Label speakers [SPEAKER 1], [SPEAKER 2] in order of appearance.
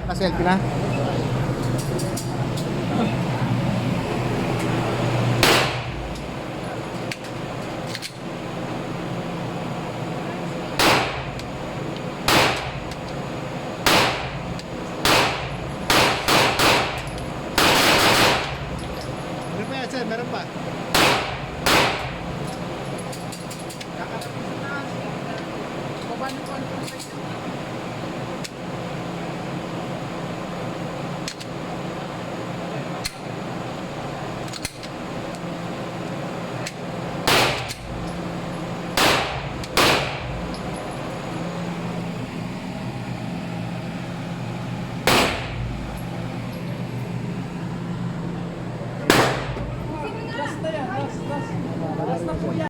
[SPEAKER 1] Naka-selfie na. Meron pa yan, sir. Meron pa.
[SPEAKER 2] Baba niyo po ang